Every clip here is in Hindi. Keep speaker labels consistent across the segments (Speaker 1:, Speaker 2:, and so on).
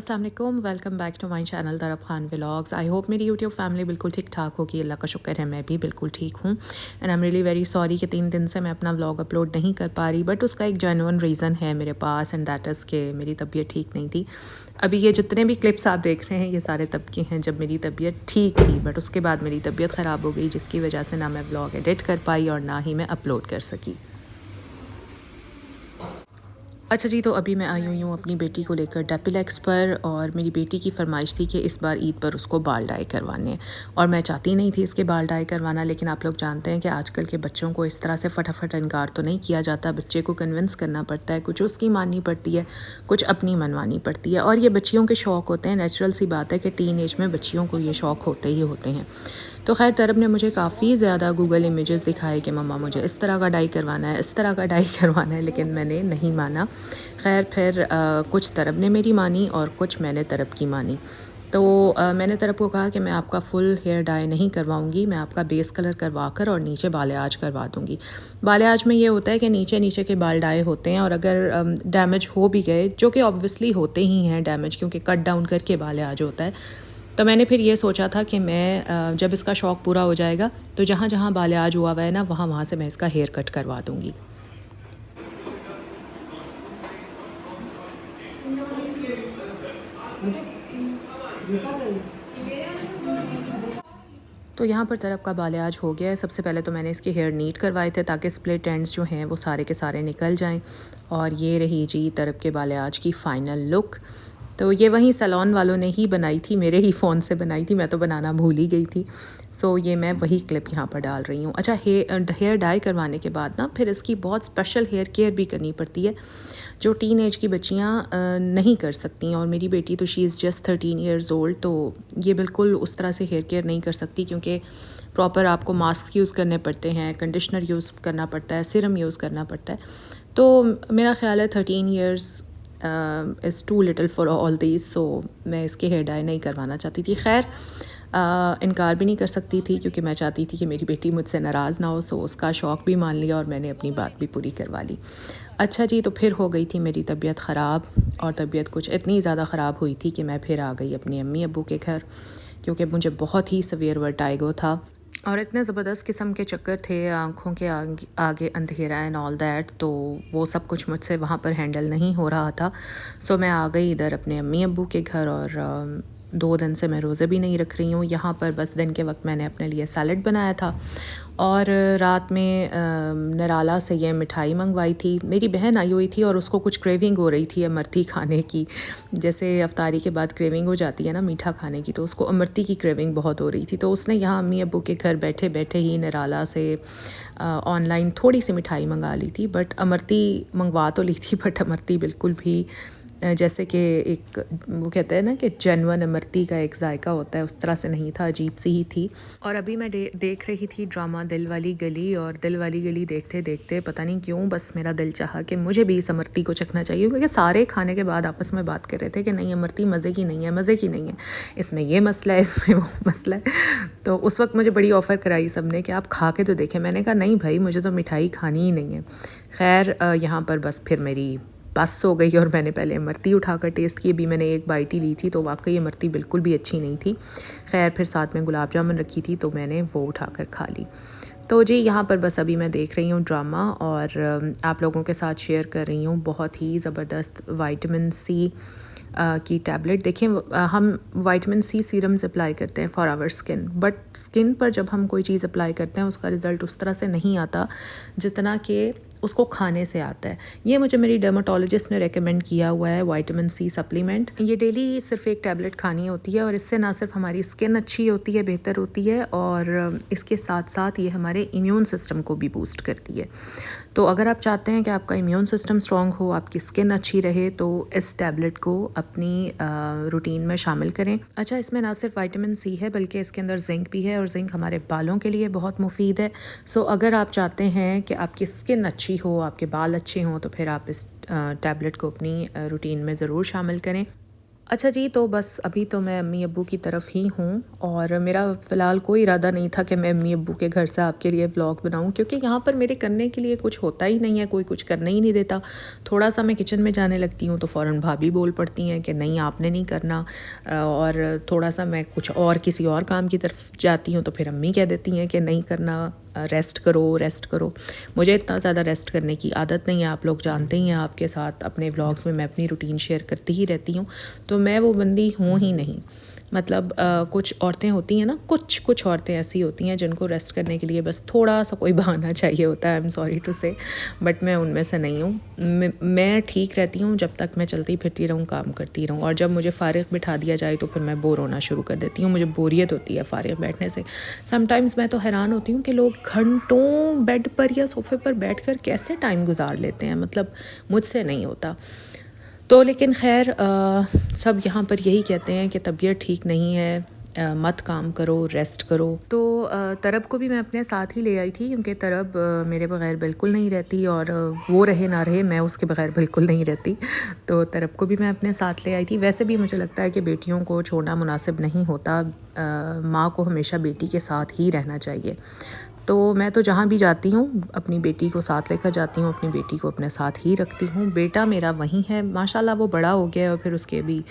Speaker 1: अस्सलाम वालेकुम, welcome back to my channel Taraf Khan vlogs. I hope मेरी यूट्यूब फैमिली बिल्कुल ठीक ठाक होगी। अल्लाह का शुक्र है मैं भी बिल्कुल ठीक हूँ। And I am really very sorry कि 3 दिन से मैं अपना व्लॉग अपलोड नहीं कर पा रही, बट उसका एक जेन्युइन रीज़न है मेरे पास, एंड दैट इज़ कि मेरी तबीयत ठीक नहीं थी। अभी ये जितने भी क्लिप्स आप देख रहे हैं ये सारे तब के हैं जब मेरी तबीयत ठीक थी, बट उसके बाद मेरी तबीयत ख़राब हो गई, जिसकी वजह से ना मैं व्लॉग एडिट कर पाई और ना ही मैं अपलोड कर सकी। अच्छा जी, तो अभी मैं आई हुई हूँ अपनी बेटी को लेकर डेपिलेक्स पर, और मेरी बेटी की फरमाइश थी कि इस बार ईद पर उसको बाल डाई करवाने हैं। और मैं चाहती नहीं थी इसके बाल डाई करवाना, लेकिन आप लोग जानते हैं कि आजकल के बच्चों को इस तरह से फटाफट इनकार तो नहीं किया जाता। बच्चे को कन्विंस करना पड़ता है, कुछ उसकी माननी पड़ती है, कुछ अपनी मनवानी पड़ती है। और ये बच्चियों के शौक़ होते हैं, नेचुरल सी बात है कि टीन एज में बच्चियों को ये शौक़ होते ही होते हैं। तो खैर तरब ने मुझे काफ़ी ज़्यादा गूगल इमेजेस दिखाए कि मम्मा मुझे इस तरह का डाई करवाना है, इस तरह का डाई करवाना है, लेकिन मैंने नहीं माना। खैर फिर कुछ तरब ने मेरी मानी और कुछ मैंने तरब की मानी। तो मैंने तरब को कहा कि मैं आपका फुल हेयर डाई नहीं करवाऊंगी, मैं आपका बेस कलर करवा कर और नीचे बालियाज करवा दूंगी। बालियाज में ये होता है कि नीचे नीचे के बाल डाई होते हैं, और अगर डैमेज हो भी गए, जो कि ऑब्वियसली होते ही हैं डैमेज, क्योंकि कट डाउन करके बालियाज होता है, तो मैंने फिर ये सोचा था कि मैं जब इसका शौक़ पूरा हो जाएगा तो जहाँ जहाँ बालियाज हुआ हुआ है ना, वहाँ से मैं इसका हेयर कट करवा दूँगी। तो यहाँ पर तरफ का बालियाज हो गया है। सबसे पहले तो मैंने इसके हेयर नीट करवाए थे ताकि स्प्लिट एंड्स जो हैं वो सारे के सारे निकल जाएं। और ये रही जी तरफ के बालियाज की फ़ाइनल लुक। तो ये वहीं सैलून वालों ने ही बनाई थी, मेरे ही फ़ोन से बनाई थी, मैं तो बनाना भूल ही गई थी। सो ये मैं वही क्लिप यहाँ पर डाल रही हूँ। अच्छा, हेयर डाई करवाने के बाद ना फिर इसकी बहुत स्पेशल हेयर केयर भी करनी पड़ती है, जो टीन एज की बच्चियाँ नहीं कर सकती। और मेरी बेटी तो she is just 13 years old, तो ये बिल्कुल उस तरह से हेयर केयर नहीं कर सकती, क्योंकि प्रॉपर आपको मास्क यूज़ करने पड़ते हैं, कंडीशनर यूज़ करना पड़ता है, सीरम यूज़ करना पड़ता है। तो मेरा ख्याल है 13 years is too little for all these. सो मैं इसके हेयर डाई नहीं करवाना चाहती थी। खैर इनकार भी नहीं कर सकती थी, क्योंकि मैं चाहती थी कि मेरी बेटी मुझसे नाराज़ ना हो। सो उसका शौक़ भी मान लिया और मैंने अपनी बात भी पूरी करवा ली। अच्छा जी, तो फिर हो गई थी मेरी तबीयत ख़राब, और तबीयत कुछ इतनी ज़्यादा ख़राब हुई थी कि मैं फिर आ गई अपनी अम्मी अब्बू के घर, क्योंकि मुझे बहुत ही सवियर वर्टाइगो था और इतने ज़बरदस्त किस्म के चक्कर थे, आँखों के आगे अंधेरा एंड ऑल दैट। तो वो सब कुछ मुझसे वहाँ पर हैंडल नहीं हो रहा था। सो मैं आ गई इधर अपने अम्मी अब्बू के घर, और 2 दिन से मैं रोज़े भी नहीं रख रही हूँ। यहाँ पर बस दिन के वक्त मैंने अपने लिए सैलड बनाया था, और रात में नराला से ये मिठाई मंगवाई थी। मेरी बहन आई हुई थी और उसको कुछ क्रेविंग हो रही थी अमरती खाने की, जैसे अफ्तारी के बाद क्रेविंग हो जाती है ना मीठा खाने की, तो उसको अमरती की क्रेविंग बहुत हो रही थी। तो उसने यहाँ अम्मी अब्बू के घर बैठे बैठे ही नराला से ऑनलाइन थोड़ी सी मिठाई मंगा ली थी, बट अमरती मंगवा तो ली थी, बट अमरती बिल्कुल भी जैसे कि एक वो कहते हैं ना कि जेन्युइन अमरती का एक जायका होता है, उस तरह से नहीं था, अजीब सी ही थी। और अभी मैं देख रही थी ड्रामा दिल वाली गली, और दिल वाली गली देखते देखते पता नहीं क्यों बस मेरा दिल चाहा कि मुझे भी इस अमरती को चखना चाहिए, क्योंकि सारे खाने के बाद आपस में बात कर रहे थे कि नहीं अमरती मज़े की नहीं है, मज़े की नहीं है, इसमें ये मसला है, इसमें वो मसला है। तो उस वक्त मुझे बड़ी ऑफ़र कराई सब ने कि आप खा के तो देखें। मैंने कहा नहीं भाई, मुझे तो मिठाई खानी ही नहीं है। खैर यहाँ पर बस फिर मेरी बस हो गई, और मैंने पहले इमरती उठाकर टेस्ट की। अभी मैंने एक बाइट ही ली थी, तो वाकई इमरती बिल्कुल भी अच्छी नहीं थी। खैर फिर साथ में गुलाब जामुन रखी थी, तो मैंने वो उठाकर खा ली। तो जी यहाँ पर बस अभी मैं देख रही हूँ ड्रामा, और आप लोगों के साथ शेयर कर रही हूँ बहुत ही ज़बरदस्त विटामिन सी की टैबलेट। देखें, हम विटामिन सी सीरम्स अप्लाई करते हैं for our skin, but skin पर जब हम कोई चीज़ अप्लाई करते हैं उसका रिज़ल्ट उस तरह से नहीं आता जितना कि उसको खाने से आता है। ये मुझे मेरी डर्माटोलॉजिस्ट ने रेकमेंड किया हुआ है विटामिन सी सप्लीमेंट। ये डेली सिर्फ एक टैबलेट खानी होती है, और इससे ना सिर्फ हमारी स्किन अच्छी होती है, बेहतर होती है, और इसके साथ साथ ये हमारे इम्यून सिस्टम को भी बूस्ट करती है। तो अगर आप चाहते हैं कि आपका इम्यून सिस्टम स्ट्रॉन्ग हो, आपकी स्किन अच्छी रहे, तो इस टैबलेट को अपनी रूटीन में शामिल करें। अच्छा, इसमें ना सिर्फ विटामिन सी है बल्कि इसके अंदर जिंक भी है, और जिंक हमारे बालों के लिए बहुत मुफीद है। सो अगर आप चाहते हैं कि आपकी स्किन अच्छी हो, आपके बाल अच्छे हों, तो फिर आप इस टैबलेट को अपनी रूटीन में ज़रूर शामिल करें। अच्छा जी, तो बस अभी तो मैं अम्मी अब्बू की तरफ ही हूँ और मेरा फ़िलहाल कोई इरादा नहीं था कि मैं अम्मी अब्बू के घर से आपके लिए व्लॉग बनाऊँ, क्योंकि यहाँ पर मेरे करने के लिए कुछ होता ही नहीं है, कोई कुछ करने ही नहीं देता। थोड़ा सा मैं किचन में जाने लगती हूँ तो फ़ौरन भाभी बोल पड़ती हैं कि नहीं आपने नहीं करना, और थोड़ा सा मैं कुछ और किसी और काम की तरफ जाती हूँ तो फिर अम्मी कह देती हैं कि नहीं करना, रेस्ट करो रेस्ट करो। मुझे इतना ज़्यादा रेस्ट करने की आदत नहीं है, आप लोग जानते ही हैं, आपके साथ अपने व्लॉग्स में मैं अपनी रूटीन शेयर करती ही रहती हूँ, तो मैं वो बंदी हूँ ही नहीं। मतलब कुछ औरतें होती हैं ना, कुछ औरतें ऐसी होती हैं जिनको रेस्ट करने के लिए बस थोड़ा सा कोई बहाना चाहिए होता है। आई एम सॉरी टू से, बट मैं उनमें से नहीं हूँ। मैं ठीक रहती हूँ जब तक मैं चलती फिरती रहूँ, काम करती रहूँ, और जब मुझे फ़ारिग बिठा दिया जाए तो फिर मैं बोर होना शुरू कर देती हूँ। मुझे बोरियत होती है फ़ारिग बैठने से। समटाइम्स मैं तो हैरान होती हूँ कि लोग घंटों बेड पर या सोफ़े पर बैठकर कैसे टाइम गुजार लेते हैं, मतलब मुझसे नहीं होता। तो लेकिन खैर सब यहाँ पर यही कहते हैं कि तबीयत ठीक नहीं है, मत काम करो, रेस्ट करो। तो तरब को भी मैं अपने साथ ही ले आई थी, क्योंकि तरब मेरे बग़ैर बिल्कुल नहीं रहती, और वो रहे ना रहे मैं उसके बग़ैर बिल्कुल नहीं रहती। तो तरब को भी मैं अपने साथ ले आई थी। वैसे भी मुझे लगता है कि बेटियों को छोड़ना मुनासिब नहीं होता, माँ को हमेशा बेटी के साथ ही रहना चाहिए। तो मैं तो जहाँ भी जाती हूँ अपनी बेटी को साथ लेकर जाती हूँ, अपनी बेटी को अपने साथ ही रखती हूँ। बेटा मेरा वहीं है, माशाल्लाह वो बड़ा हो गया है, और फिर उसके भी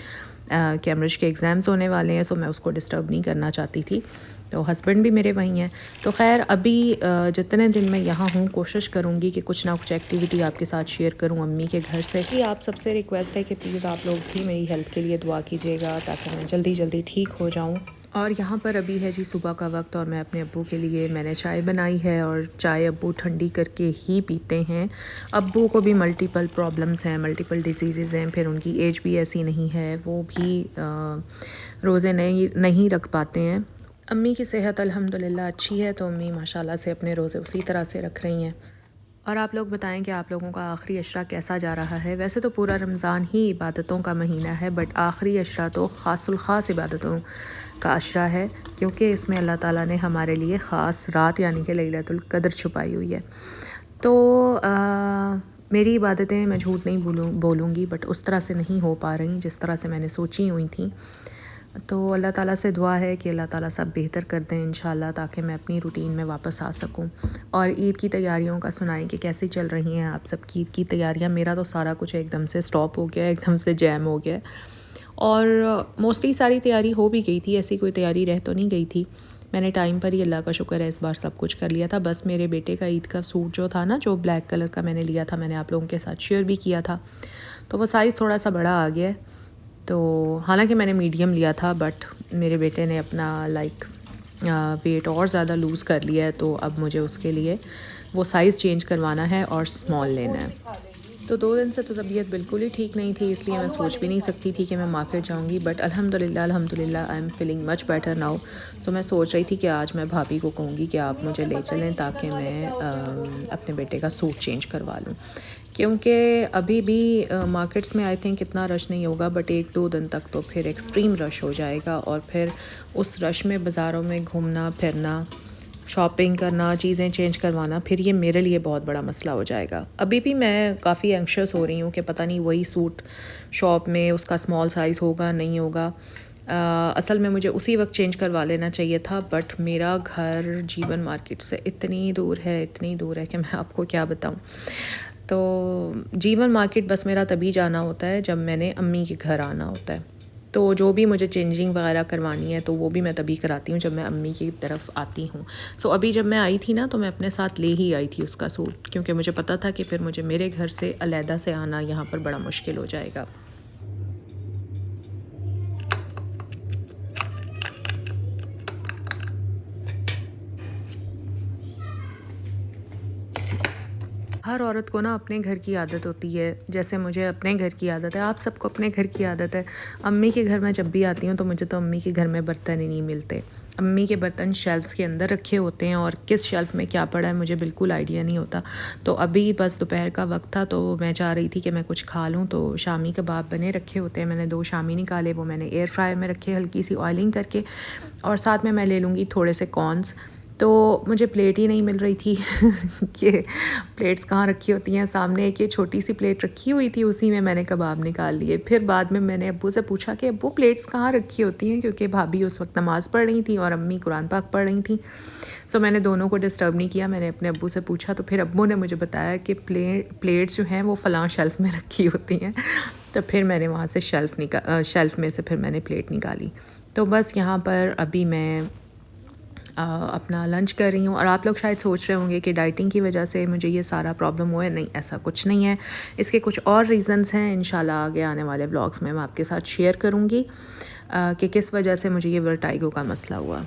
Speaker 1: कैम्ब्रिज के एग्ज़ाम्स होने वाले हैं, सो मैं उसको डिस्टर्ब नहीं करना चाहती थी। तो हस्बैंड भी मेरे वहीं हैं। तो खैर अभी जितने दिन मैं यहाँ हूँ कोशिश करूँगी कि कुछ ना कुछ एक्टिविटी आपके साथ शेयर करूँ अम्मी के घर से। कि आप सबसे रिक्वेस्ट है कि प्लीज़ आप लोग भी मेरी हेल्थ के लिए दुआ कीजिएगा, ताकि मैं जल्दी जल्दी ठीक हो जाऊँ। और यहाँ पर अभी है जी सुबह का वक्त, और मैं अपने अब्बू के लिए मैंने चाय बनाई है, और चाय अब्बू ठंडी करके ही पीते हैं। अब्बू को भी मल्टीपल प्रॉब्लम्स हैं, मल्टीपल डिजीज़ हैं, फिर उनकी एज भी ऐसी नहीं है, वो भी रोज़े नहीं रख पाते हैं। अम्मी की सेहत अल्हम्दुलिल्लाह अच्छी है, तो अम्मी माशाल्लाह से अपने रोज़े उसी तरह से रख रही हैं। और आप लोग बताएं कि आप लोगों का आखिरी अशरा कैसा जा रहा है। वैसे तो पूरा रमज़ान ही इबादतों का महीना है, बट आखिरी अशरा तो ख़ासुल ख़ास इबादतों का अशरा है, क्योंकि इसमें अल्लाह ताला ने हमारे लिए ख़ास रात यानी कि लैलतुल क़द्र छुपाई हुई है। तो मेरी इबादतें मैं झूठ नहीं बोलूँगी, बट उस तरह से नहीं हो पा रही जिस तरह से मैंने सोची हुई थी। तो अल्लाह ताला से दुआ है कि अल्लाह ताला सब बेहतर कर दें इंशाल्लाह, ताकि मैं अपनी रूटीन में वापस आ सकूं। और ईद की तैयारियों का सुनाएं कि कैसी चल रही हैं आप सबकी ईद की तैयारियां। मेरा तो सारा कुछ एकदम से स्टॉप हो गया, एकदम से जैम हो गया, और मोस्टली सारी तैयारी हो भी गई थी, ऐसी कोई तैयारी रह तो नहीं गई थी। मैंने टाइम पर ही अल्लाह का शुक्र है इस बार सब कुछ कर लिया था। बस मेरे बेटे का ईद का सूट जो था ना, जो ब्लैक कलर का मैंने लिया था, मैंने आप लोगों के साथ शेयर भी किया था, तो वो साइज़ थोड़ा सा बड़ा आ गया है। तो हालांकि मैंने मीडियम लिया था, बट मेरे बेटे ने अपना वेट और ज़्यादा लूज़ कर लिया है, तो अब मुझे उसके लिए वो साइज़ चेंज करवाना है और स्मॉल लेना है। तो 2 दिन से तो तबीयत बिल्कुल ही ठीक नहीं थी, इसलिए मैं सोच भी नहीं सकती थी कि मैं मार्केट जाऊंगी, बट अल्हम्दुलिल्लाह I am feeling much better now. So मैं सोच रही थी कि आज मैं भाभी को कहूँगी कि आप मुझे ले चलें, ताकि मैं अपने बेटे का सूट चेंज करवा लूँ, क्योंकि अभी भी मार्केट्स में आई थिंक इतना रश नहीं होगा, बट 1-2 दिन तक तो फिर एक्सट्रीम रश हो जाएगा, और फिर उस रश में बाज़ारों में घूमना फिरना, शॉपिंग करना, चीज़ें चेंज करवाना, फिर ये मेरे लिए बहुत बड़ा मसला हो जाएगा। अभी भी मैं काफ़ी एंक्शस हो रही हूँ कि पता नहीं वही सूट शॉप में उसका स्मॉल साइज़ होगा नहीं होगा। असल में मुझे उसी वक्त चेंज करवा लेना चाहिए था, बट मेरा घर जीवन मार्केट से इतनी दूर है कि मैं आपको क्या बताऊँ। तो जीवन मार्केट बस मेरा तभी जाना होता है जब मैंने अम्मी के घर आना होता है। तो जो भी मुझे चेंजिंग वगैरह करवानी है तो वो भी मैं तभी कराती हूँ जब मैं अम्मी की तरफ आती हूँ। सो अभी जब मैं आई थी ना, तो मैं अपने साथ ले ही आई थी उसका सूट, क्योंकि मुझे पता था कि फिर मुझे मेरे घर से अलहदा से आना यहाँ पर बड़ा मुश्किल हो जाएगा। हर औरत को ना अपने घर की आदत होती है, जैसे मुझे अपने घर की आदत है, आप सबको अपने घर की आदत है। अम्मी के घर में जब भी आती हूँ तो मुझे तो अम्मी के घर में बर्तन ही नहीं मिलते। अम्मी के बर्तन शेल्फ़्स के अंदर रखे होते हैं, और किस शेल्फ़ में क्या पड़ा है मुझे बिल्कुल आइडिया नहीं होता। तो अभी बस दोपहर का वक्त था, तो मैं चाह रही थी कि मैं कुछ खा लूँ, तो शामी कबाब बने रखे होते हैं। मैंने 2 शामी निकाले, वो मैंने एयर फ्रायर में रखे हल्की सी ऑयलिंग करके, और साथ में मैं ले लूँगी थोड़े से कॉर्न्स, तो मुझे प्लेट ही नहीं मिल रही थी कि प्लेट्स कहाँ रखी होती हैं। सामने एक ये छोटी सी प्लेट रखी हुई थी, उसी में मैंने कबाब निकाल लिए। फिर बाद में मैंने अब्बू से पूछा कि अब्बू प्लेट्स कहाँ रखी होती हैं, क्योंकि भाभी उस वक्त नमाज़ पढ़ रही थी और अम्मी कुरान पाक पढ़ रही थी। सो मैंने दोनों को डिस्टर्ब नहीं किया, मैंने अपने अब्बू से पूछा। तो फिर अब्बू ने मुझे बताया कि प्लेट्स जो हैं वो फ़लाँ शेल्फ़ में रखी होती हैं। तो फिर मैंने वहाँ से शेल्फ़ में से फिर मैंने प्लेट निकाली। तो बस यहाँ पर अभी मैं अपना लंच कर रही हूँ। और आप लोग शायद सोच रहे होंगे कि डाइटिंग की वजह से मुझे ये सारा प्रॉब्लम हुआ है। नहीं, ऐसा कुछ नहीं है। इसके कुछ और रीज़न्स हैं, इंशाल्लाह आगे आने वाले व्लॉग्स में मैं आपके साथ शेयर करूँगी कि किस वजह से मुझे ये वर्टाइगो का मसला हुआ।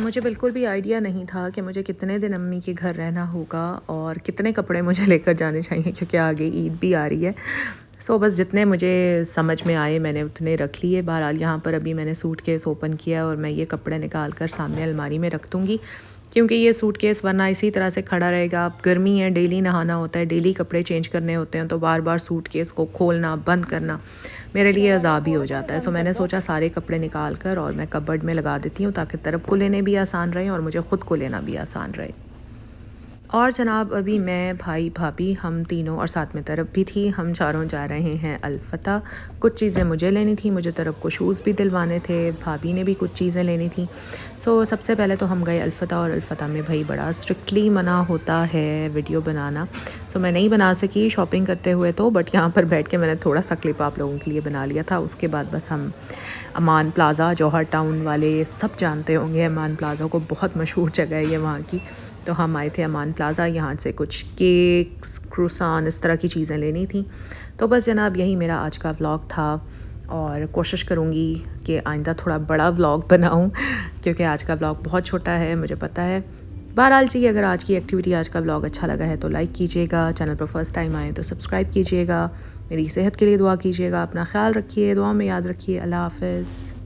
Speaker 1: मुझे बिल्कुल भी आइडिया नहीं था कि मुझे कितने दिन अम्मी के घर रहना होगा और कितने कपड़े मुझे लेकर जाने चाहिए, क्योंकि आगे ईद भी आ रही है। सो बस जितने मुझे समझ में आए मैंने उतने रख लिए। बहरहाल यहाँ पर अभी मैंने सूटकेस ओपन किया और मैं ये कपड़े निकाल कर सामने अलमारी में रख दूँगी, क्योंकि ये सूटकेस वरना इसी तरह से खड़ा रहेगा। अब गर्मी है, डेली नहाना होता है, डेली कपड़े चेंज करने होते हैं, तो बार बार सूटकेस को खोलना बंद करना मेरे लिए अज़ाब ही हो जाता है। सो मैंने सोचा सारे कपड़े निकाल कर और मैं कबर्ड में लगा देती हूँ, ताकि तरफ को लेने भी आसान रहे और मुझे ख़ुद को लेना भी आसान रहे। और जनाब अभी मैं, भाई, भाभी, हम तीनों और साथ में तरफ भी थी, हम चारों जा रहे हैं अलफता। कुछ चीज़ें मुझे लेनी थी, मुझे तरफ को शूज़ भी दिलवाने थे, भाभी ने भी कुछ चीज़ें लेनी थी। सो सबसे पहले तो हम गए अलफता, और अलफता में भाई बड़ा स्ट्रिक्टली मना होता है वीडियो बनाना। सो मैं नहीं बना सकी शॉपिंग करते हुए तो, बट यहाँ पर बैठ के मैंने थोड़ा सा क्लिप आप लोगों के लिए बना लिया था। उसके बाद बस हम अमान प्लाज़ा, जौहर टाउन वाले सब जानते होंगे अमान प्लाज़ा को, बहुत मशहूर जगह है ये वहाँ की। तो हम आए थे अमान प्लाज़ा, यहाँ से कुछ केक्स, क्रूसान, इस तरह की चीज़ें लेनी थी। तो बस जनाब यही मेरा आज का व्लॉग था, और कोशिश करूँगी कि आइंदा थोड़ा बड़ा व्लॉग बनाऊँ, क्योंकि आज का व्लॉग बहुत छोटा है, मुझे पता है। बहरहाल जी, अगर आज की एक्टिविटी, आज का व्लॉग अच्छा लगा है तो लाइक कीजिएगा, चैनल पर फर्स्ट टाइम आए तो सब्सक्राइब कीजिएगा, मेरी सेहत के लिए दुआ कीजिएगा, अपना ख्याल रखिए, दुआ में याद रखिए। अल्लाह हाफ़िज़।